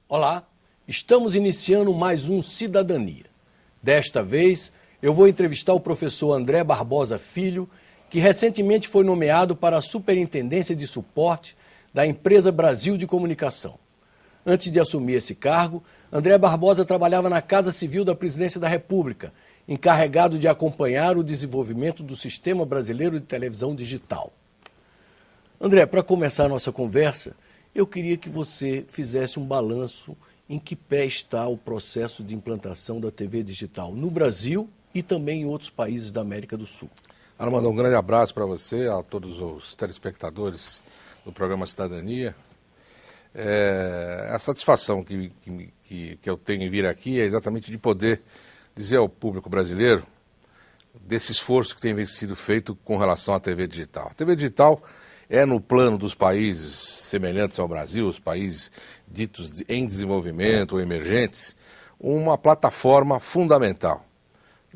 Olá, estamos iniciando mais um Cidadania. Desta vez, eu vou entrevistar o professor André Barbosa Filho, que recentemente foi nomeado para a Superintendência de Suporte da Empresa Brasil de Comunicação. Antes de assumir esse cargo, André Barbosa trabalhava na Casa Civil da Presidência da República, encarregado de acompanhar o desenvolvimento do Sistema Brasileiro de Televisão Digital. André, para começar a nossa conversa, eu queria que você fizesse um balanço em que pé está o processo de implantação da TV digital no Brasil e também em outros países da América do Sul. Armando, um grande abraço para você, a todos os telespectadores do programa Cidadania. A satisfação que eu tenho em vir aqui é exatamente de poder dizer ao público brasileiro desse esforço que tem sido feito com relação à TV digital. A TV digital é no plano dos países semelhantes ao Brasil, os países ditos em desenvolvimento ou emergentes, uma plataforma fundamental.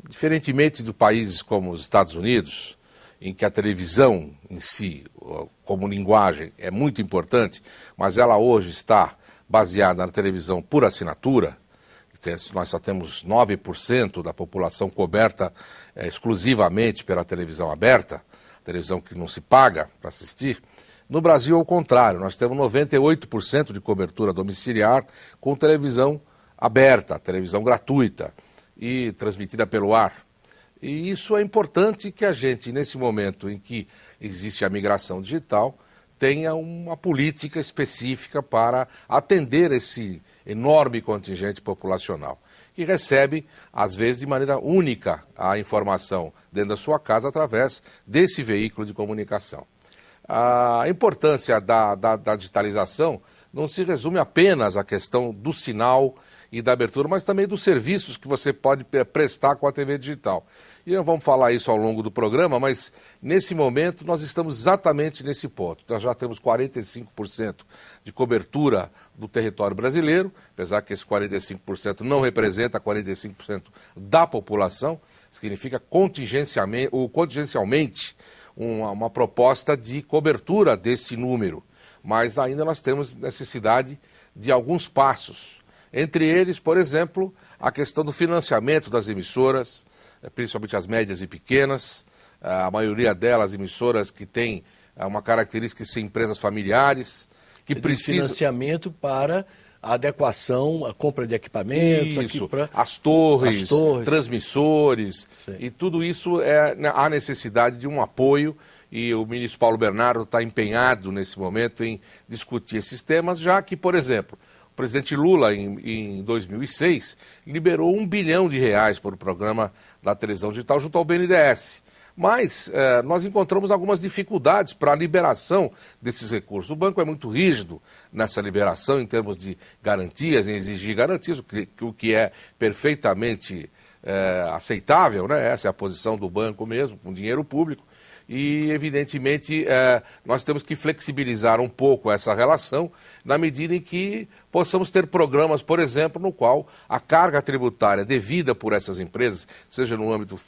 Diferentemente de países como os Estados Unidos, em que a televisão em si, como linguagem, é muito importante, mas ela hoje está baseada na televisão por assinatura. Nós só temos 9% da população coberta exclusivamente pela televisão aberta, televisão que não se paga para assistir. No Brasil, ao contrário, nós temos 98% de cobertura domiciliar com televisão aberta, televisão gratuita e transmitida pelo ar. E isso é importante que a gente, nesse momento em que existe a migração digital, tenha uma política específica para atender esse enorme contingente populacional, que recebe, às vezes, de maneira única a informação dentro da sua casa através desse veículo de comunicação. A importância da digitalização não se resume apenas à questão do sinal e da abertura, mas também dos serviços que você pode prestar com a TV digital. E nós vamos falar isso ao longo do programa, mas nesse momento nós estamos exatamente nesse ponto. Nós já temos 45% de cobertura do território brasileiro, apesar que esse 45% não representa 45% da população, significa contingencialmente uma proposta de cobertura desse número. Mas ainda nós temos necessidade de alguns passos. Entre eles, por exemplo, a questão do financiamento das emissoras, principalmente as médias e pequenas, a maioria delas emissoras que têm uma característica de ser empresas familiares, que precisam... Financiamento para a adequação, a compra de equipamentos... Isso, as torres, transmissores, sim. E tudo isso há necessidade de um apoio, e o ministro Paulo Bernardo está empenhado nesse momento em discutir esses temas, já que, por exemplo, o presidente Lula, em 2006, liberou R$1 bilhão para o programa da televisão digital junto ao BNDES. Mas nós encontramos algumas dificuldades para a liberação desses recursos. O banco é muito rígido nessa liberação em termos de garantias, em exigir garantias, o que é perfeitamente aceitável, né? Essa é a posição do banco mesmo, com dinheiro público. E, evidentemente, nós temos que flexibilizar um pouco essa relação na medida em que possamos ter programas, por exemplo, no qual a carga tributária devida por essas empresas, seja no âmbito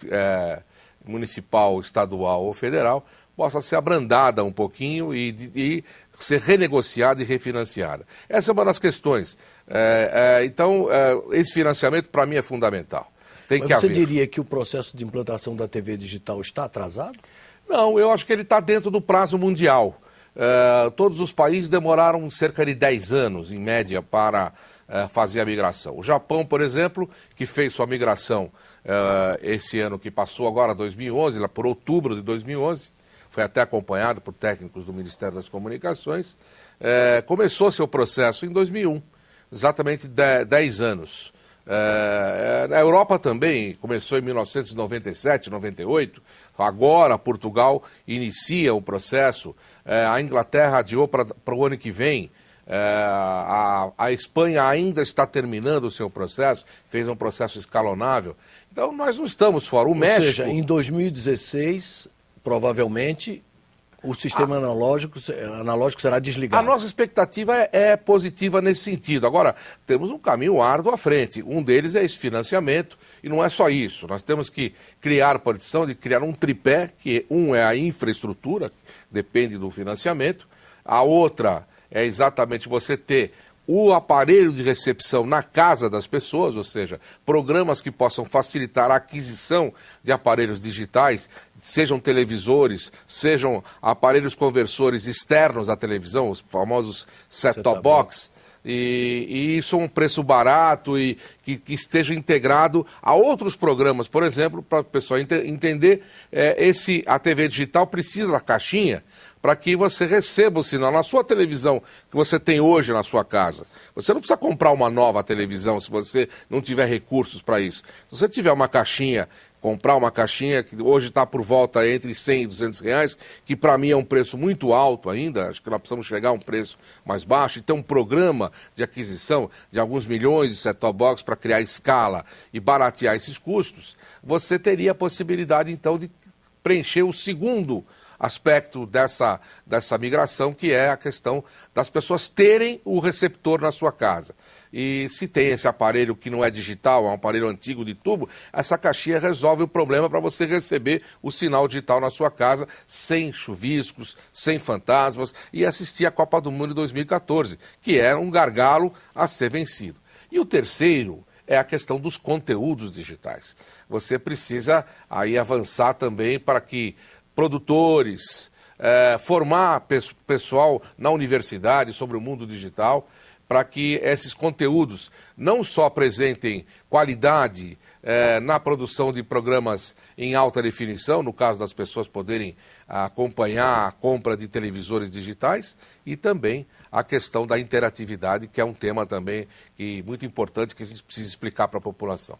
municipal, estadual ou federal, possa ser abrandada um pouquinho e ser renegociada e refinanciada. Essa é uma das questões. Então, esse financiamento, para mim, é fundamental. Mas você diria que o processo de implantação da TV digital está atrasado? Não, eu acho que ele está dentro do prazo mundial. Todos os países demoraram cerca de 10 anos, em média, para fazer a migração. O Japão, por exemplo, que fez sua migração esse ano que passou agora, 2011, lá por outubro de 2011, foi até acompanhado por técnicos do Ministério das Comunicações, começou seu processo em 2001, exatamente 10 anos. A Europa também começou em 1997, 98, agora Portugal inicia o processo, a Inglaterra adiou para o ano que vem, a Espanha ainda está terminando o seu processo, fez um processo escalonável, então nós não estamos fora. O México... Ou seja, em 2016, provavelmente, o sistema analógico será desligado. A nossa expectativa é positiva nesse sentido. Agora, temos um caminho árduo à frente. Um deles é esse financiamento, e não é só isso. Nós temos que criar a condição de criar um tripé, que um é a infraestrutura, que depende do financiamento. A outra é exatamente você ter o aparelho de recepção na casa das pessoas, ou seja, programas que possam facilitar a aquisição de aparelhos digitais, sejam televisores, sejam aparelhos conversores externos à televisão, os famosos set-top box, e isso é um preço barato e que esteja integrado a outros programas, por exemplo, para o pessoal entender, a TV digital precisa da caixinha para que você receba o sinal na sua televisão que você tem hoje na sua casa. Você não precisa comprar uma nova televisão se você não tiver recursos para isso. Se você tiver uma caixinha, comprar uma caixinha que hoje está por volta entre 100 e 200 reais, que para mim é um preço muito alto ainda, acho que nós precisamos chegar a um preço mais baixo, e ter um programa de aquisição de alguns milhões de set-top box para criar escala e baratear esses custos, você teria a possibilidade então de preencher o segundo aspecto dessa migração, que é a questão das pessoas terem o receptor na sua casa. E se tem esse aparelho que não é digital, é um aparelho antigo de tubo, essa caixinha resolve o problema para você receber o sinal digital na sua casa, sem chuviscos, sem fantasmas, e assistir a Copa do Mundo de 2014, que era um gargalo a ser vencido. E o terceiro é a questão dos conteúdos digitais. Você precisa aí avançar também para que produtores, formar pessoal na universidade sobre o mundo digital, para que esses conteúdos não só apresentem qualidade na produção de programas em alta definição, no caso das pessoas poderem acompanhar a compra de televisores digitais, e também a questão da interatividade, que é um tema também muito importante que a gente precisa explicar para a população.